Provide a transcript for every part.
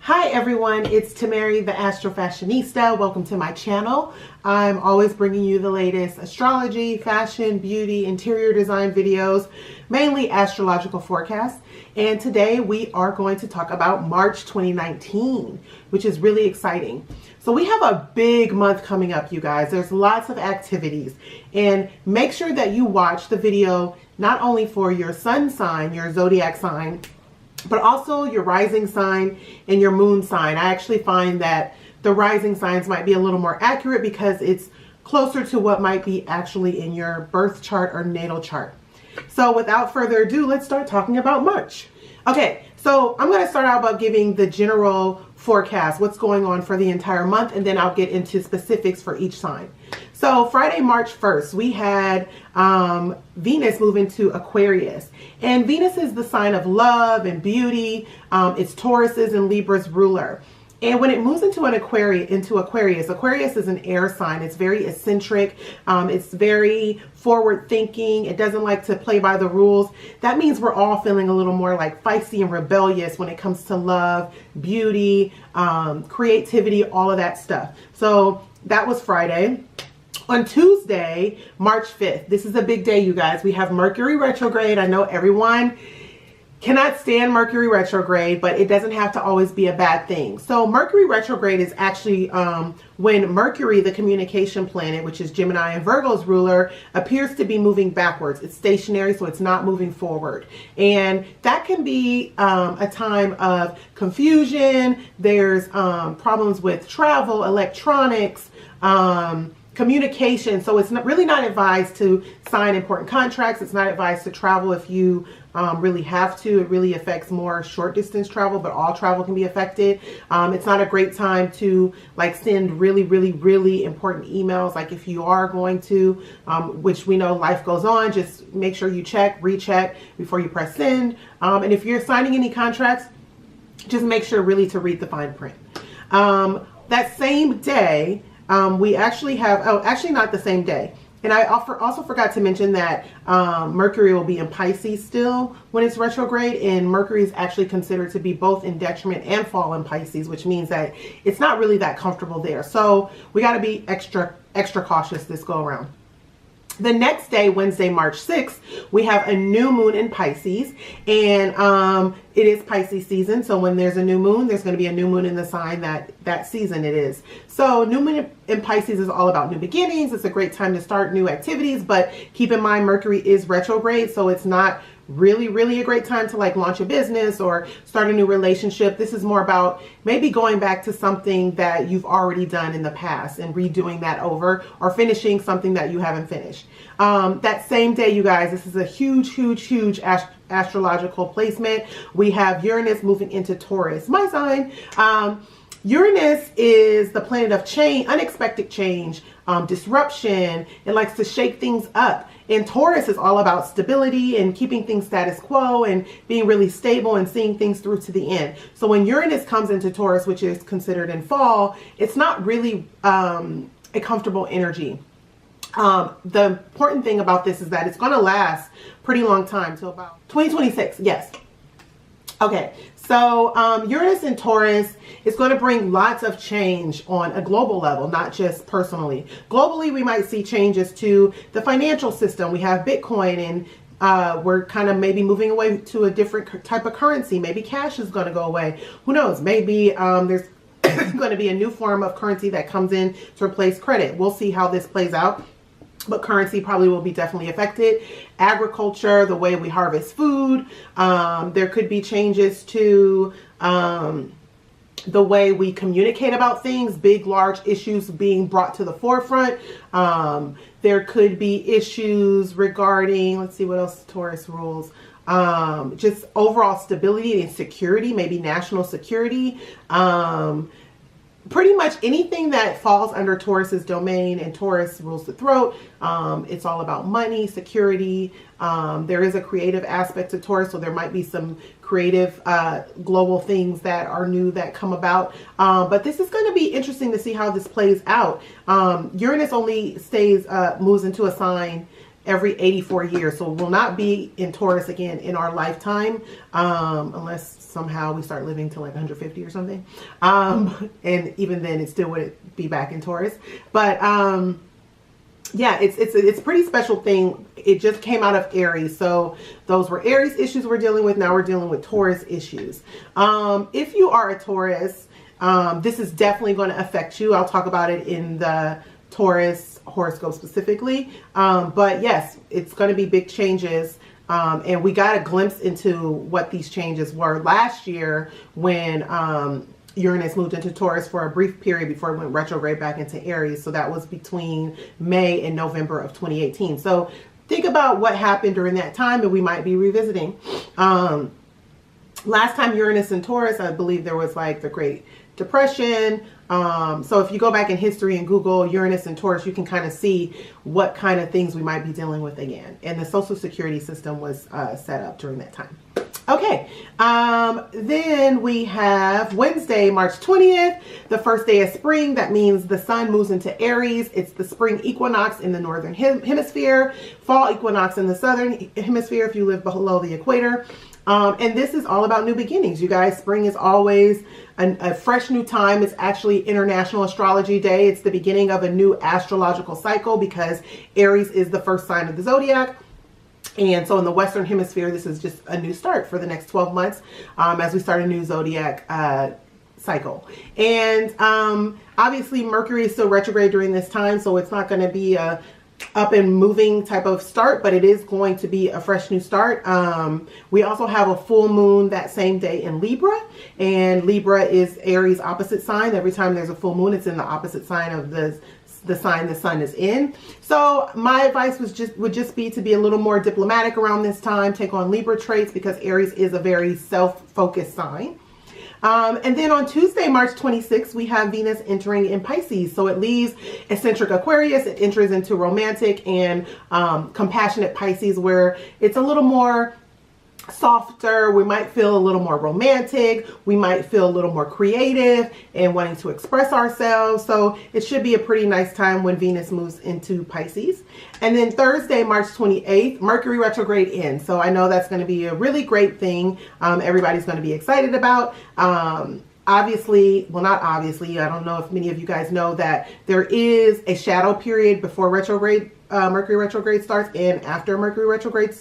Hi everyone, it's Tamari the Astro Fashionista. Welcome to my channel. I'm always bringing you the latest astrology, fashion, beauty, interior design videos, mainly astrological forecasts. And today we are going to talk about March 2019, which is really exciting. So we have a big month coming up, you guys. There's lots of activities, and make sure that you watch the video not only for your sun sign, your zodiac sign, but also your rising sign and your moon sign. I actually find that the rising signs might be a little more accurate because it's closer to what might be actually in your birth chart or natal chart. So without further ado, let's start talking about March. Okay, so I'm going to start out by giving the general forecast, what's going on for the entire month, and then I'll get into specifics for each sign. So Friday, March 1st, we had Venus move into Aquarius. And Venus is the sign of love and beauty. It's Taurus's and Libra's ruler. And when it moves into Aquarius, Aquarius is an air sign. It's very eccentric. It's very forward thinking. It doesn't like to play by the rules. That means we're all feeling a little more like feisty and rebellious when it comes to love, beauty, creativity, all of that stuff. So that was Friday. On Tuesday, March 5th, this is a big day, you guys. We have Mercury retrograde. I know everyone cannot stand Mercury retrograde, but it doesn't have to always be a bad thing. So Mercury retrograde is actually when Mercury, the communication planet, which is Gemini and Virgo's ruler, appears to be moving backwards. It's stationary, so it's not moving forward. And that can be a time of confusion. There's problems with travel, electronics, communication. So it's really not advised to sign important contracts. It's not advised to travel if you really have to. It really affects more short distance travel, but all travel can be affected. It's not a great time to like send really important emails. Like if you are going to, which we know life goes on, just make sure you recheck before you press send. And if you're signing any contracts, just make sure really to read the fine print. That same day, we actually have, actually not the same day. And I also forgot to mention that Mercury will be in Pisces still when it's retrograde, and Mercury is actually considered to be both in detriment and fall in Pisces, which means that it's not really that comfortable there. So we got to be extra cautious this go around. The next day, Wednesday, March 6th, we have a new moon in Pisces, and it is Pisces season. So when there's a new moon, there's going to be a new moon in the sign that season it is. So new moon in Pisces is all about new beginnings. It's a great time to start new activities, but keep in mind Mercury is retrograde, so it's not really a great time to like launch a business or start a new relationship. This is more about maybe going back to something that you've already done in the past and redoing that over, or finishing something that you haven't finished. That same day, you guys, this is a huge astrological placement. We have Uranus moving into Taurus, my sign. Uranus is the planet of change, unexpected change, disruption. It likes to shake things up. And Taurus is all about stability and keeping things status quo and being really stable and seeing things through to the end. So when Uranus comes into Taurus, which is considered in fall, it's not really a comfortable energy. The important thing about this is that it's going to last pretty long time, till about 2026. Yes. Okay, so Uranus in Taurus is going to bring lots of change on a global level, not just personally. Globally, we might see changes to the financial system. We have Bitcoin, and we're kind of maybe moving away to a different type of currency. Maybe cash is going to go away. Who knows? Maybe there's going to be a new form of currency that comes in to replace credit. We'll see how this plays out. But currency probably will be definitely affected. Agriculture, the way we harvest food. There could be changes to the way we communicate about things. Big, large issues being brought to the forefront. There could be issues regarding, let's see what else Taurus rules. Just overall stability and security, maybe national security. Pretty much anything that falls under Taurus's domain, and Taurus rules the throat. It's all about money, security. There is a creative aspect to Taurus, so there might be some creative global things that are new that come about. But this is going to be interesting to see how this plays out. Uranus only moves into a sign every 84 years. So we'll not be in Taurus again in our lifetime, unless somehow we start living to like 150 or something. And even then it still wouldn't be back in Taurus. But yeah, it's a pretty special thing. It just came out of Aries. So those were Aries issues we're dealing with. Now we're dealing with Taurus issues. If you are a Taurus, this is definitely going to affect you. I'll talk about it in the Taurus horoscope specifically. But yes, it's going to be big changes. And we got a glimpse into what these changes were last year when Uranus moved into Taurus for a brief period before it went retrograde back into Aries. So that was between May and November of 2018. So think about what happened during that time, and we might be revisiting. Last time Uranus in Taurus, I believe there was like the Great Depression. So if you go back in history and Google Uranus and Taurus, you can kind of see what kind of things we might be dealing with again. And the Social Security system was set up during that time. Okay, then we have Wednesday, March 20th, the first day of spring. That means the sun moves into Aries. It's the spring equinox in the northern hemisphere, fall equinox in the southern hemisphere if you live below the equator. And this is all about new beginnings, you guys. Spring is always a fresh new time. It's actually International Astrology Day. It's the beginning of a new astrological cycle because Aries is the first sign of the zodiac. And so in the Western Hemisphere, this is just a new start for the next 12 months as we start a new zodiac cycle. And obviously Mercury is still retrograde during this time, so it's not going to be a up and moving type of start, but it is going to be a fresh new start. We also have a full moon that same day in Libra, and Libra is Aries opposite sign. Every time there's a full moon, it's in the opposite sign of the sign the sun is in. So my advice would just be to be a little more diplomatic around this time, take on Libra traits, because Aries is a very self-focused sign. And then on Tuesday, March 26th, we have Venus entering in Pisces. So it leaves eccentric Aquarius. It enters into romantic and compassionate Pisces, where it's a little more softer. We might feel a little more romantic. We might feel a little more creative and wanting to express ourselves. So it should be a pretty nice time when Venus moves into Pisces. And then Thursday, March 28th, Mercury retrograde ends. So I know that's going to be a really great thing. Everybody's going to be excited about. Obviously, well, not obviously, I don't know if many of you guys know that there is a shadow period before retrograde, Mercury retrograde starts, and after Mercury retrograde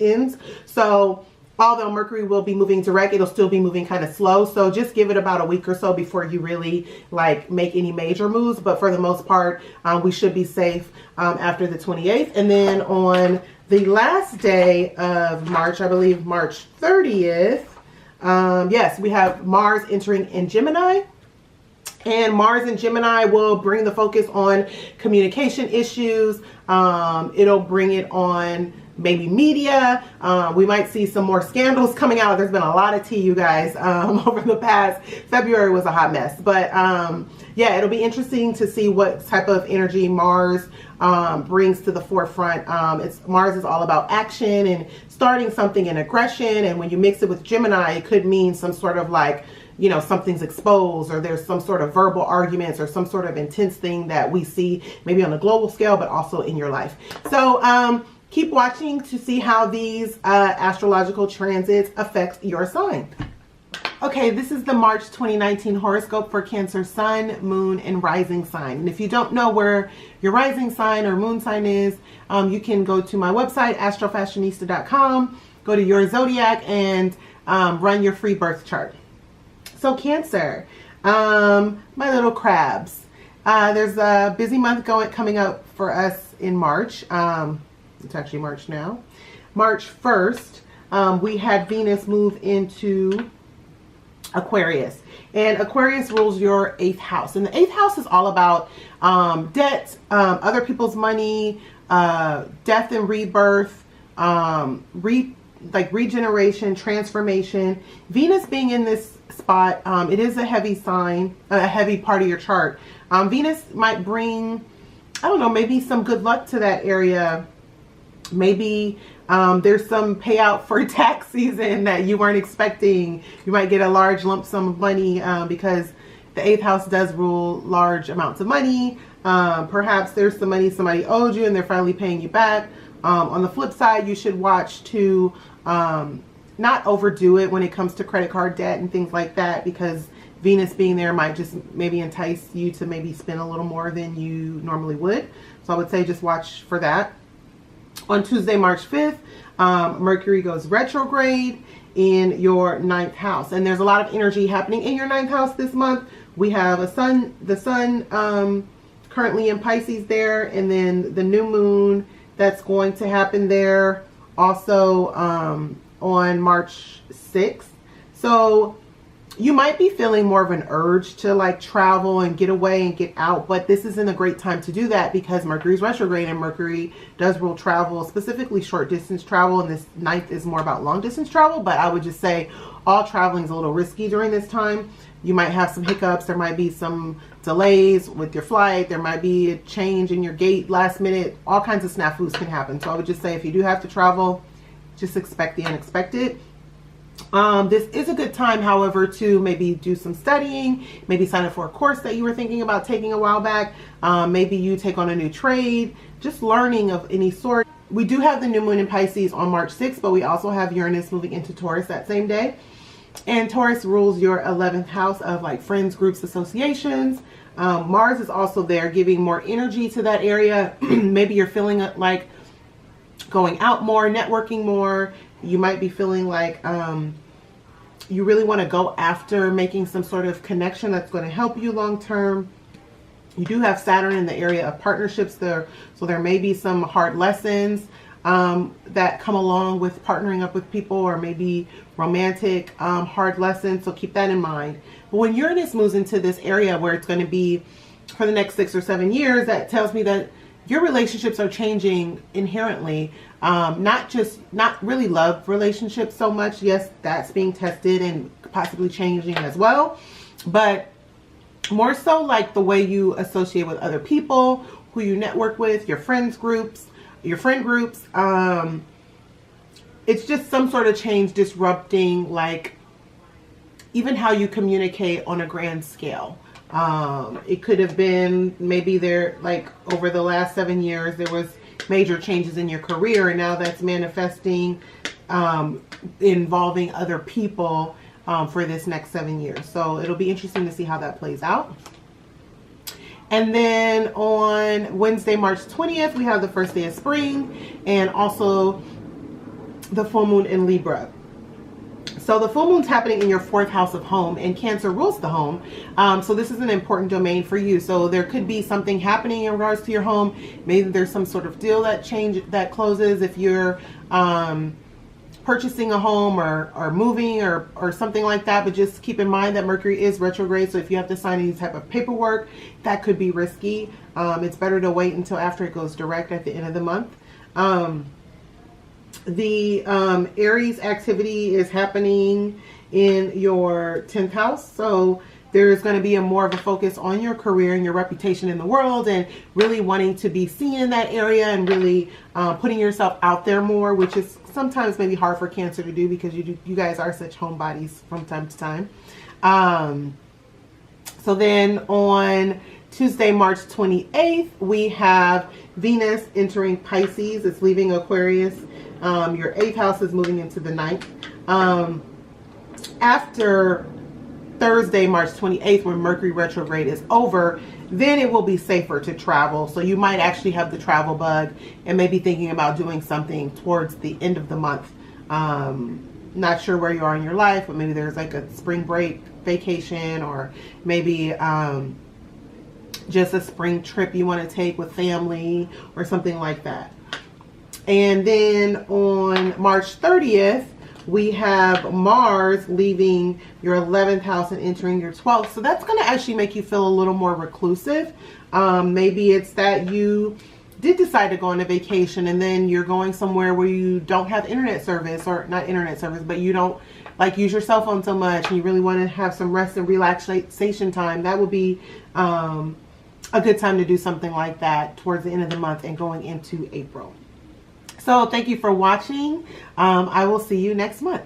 ends. So although Mercury will be moving direct, it'll still be moving kind of slow. So just give it about a week or so before you really like make any major moves. But for the most part, we should be safe after the 28th. And then on the last day of March, I believe March 30th, yes, we have Mars entering in Gemini. And Mars in Gemini will bring the focus on communication issues. It'll bring it on maybe media. We might see some more scandals coming out. There's been a lot of tea, you guys, over the past. February was a hot mess. But yeah, it'll be interesting to see what type of energy Mars brings to the forefront. Mars is all about action and starting something in aggression. And when you mix it with Gemini, it could mean some sort of like, you know, something's exposed, or there's some sort of verbal arguments or some sort of intense thing that we see maybe on a global scale, but also in your life. So keep watching to see how these astrological transits affect your sign. Okay, this is the March 2019 horoscope for Cancer sun, moon, and rising sign. And if you don't know where your rising sign or moon sign is, you can go to my website, astrofashionista.com, go to your zodiac, and run your free birth chart. So Cancer, my little crabs. There's a busy month coming up for us in March. It's actually March now. March 1st, we had Venus move into Aquarius. And Aquarius rules your 8th house. And the 8th house is all about debt, other people's money, death and rebirth, regeneration, transformation. Venus being in this spot, it is a heavy sign, a heavy part of your chart. Venus might bring, I don't know, maybe some good luck to that area. Maybe there's some payout for tax season that you weren't expecting. You might get a large lump sum of money because the 8th house does rule large amounts of money. Perhaps there's some money somebody owed you and they're finally paying you back. On the flip side, you should watch to not overdo it when it comes to credit card debt and things like that, because Venus being there might just maybe entice you to maybe spend a little more than you normally would. So I would say just watch for that. On Tuesday, March 5th, Mercury goes retrograde in your 9th house. And there's a lot of energy happening in your 9th house this month. We have the sun currently in Pisces there, and then the new moon that's going to happen there also on March 6th. So you might be feeling more of an urge to like travel and get away and get out, but this isn't a great time to do that because Mercury's retrograde, and Mercury does rule travel, specifically short distance travel, and this 9th is more about long distance travel. But I would just say all traveling is a little risky during this time. You might have some hiccups, there might be some delays with your flight, there might be a change in your gate last minute, all kinds of snafus can happen. So I would just say if you do have to travel, just expect the unexpected. This is a good time, however, to maybe do some studying, maybe sign up for a course that you were thinking about taking a while back. Maybe you take on a new trade, just learning of any sort. We do have the new moon in Pisces on March 6th, but we also have Uranus moving into Taurus that same day. And Taurus rules your 11th house of like friends, groups, associations. Mars is also there, giving more energy to that area. Maybe you're feeling like going out more, networking more. You might be feeling like you really want to go after making some sort of connection that's going to help you long term. You do have Saturn in the area of partnerships there, so there may be some hard lessons that come along with partnering up with people, or maybe romantic hard lessons, so keep that in mind. But when Uranus moves into this area where it's going to be for the next 6 or 7 years, that tells me that your relationships are changing inherently. Not really love relationships so much. Yes, that's being tested and possibly changing as well, but more so like the way you associate with other people, who you network with, your friend groups. It's just some sort of change disrupting like even how you communicate on a grand scale. It could have been maybe there, like over the last 7 years, there was major changes in your career, and now that's manifesting involving other people for this next 7 years. So it'll be interesting to see how that plays out. And then on Wednesday, March 20th, we have the first day of spring, and also the full moon in Libra. So the full moon's happening in your 4th house of home, and Cancer rules the home. So this is an important domain for you. So there could be something happening in regards to your home. Maybe there's some sort of deal that closes if you're purchasing a home or moving or something like that. But just keep in mind that Mercury is retrograde. So if you have to sign any type of paperwork, that could be risky. It's better to wait until after it goes direct at the end of the month. The Aries activity is happening in your 10th house. So there's going to be more of a focus on your career and your reputation in the world, and really wanting to be seen in that area, and really putting yourself out there more, which is sometimes maybe hard for Cancer to do because you guys are such homebodies from time to time. So then on Tuesday, March 28th, we have Venus entering Pisces. It's leaving Aquarius. Your 8th house is moving into the 9th. After Thursday, March 28th, when Mercury retrograde is over, then it will be safer to travel. So you might actually have the travel bug and maybe thinking about doing something towards the end of the month. Not sure where you are in your life, but maybe there's like a spring break vacation, or maybe just a spring trip you want to take with family or something like that. And then on March 30th, we have Mars leaving your 11th house and entering your 12th. So that's going to actually make you feel a little more reclusive. Maybe it's that you did decide to go on a vacation, and then you're going somewhere where you don't have internet service, or not internet service, but you don't like use your cell phone so much, and you really want to have some rest and relaxation time. That would be a good time to do something like that towards the end of the month and going into April. So thank you for watching. I will see you next month.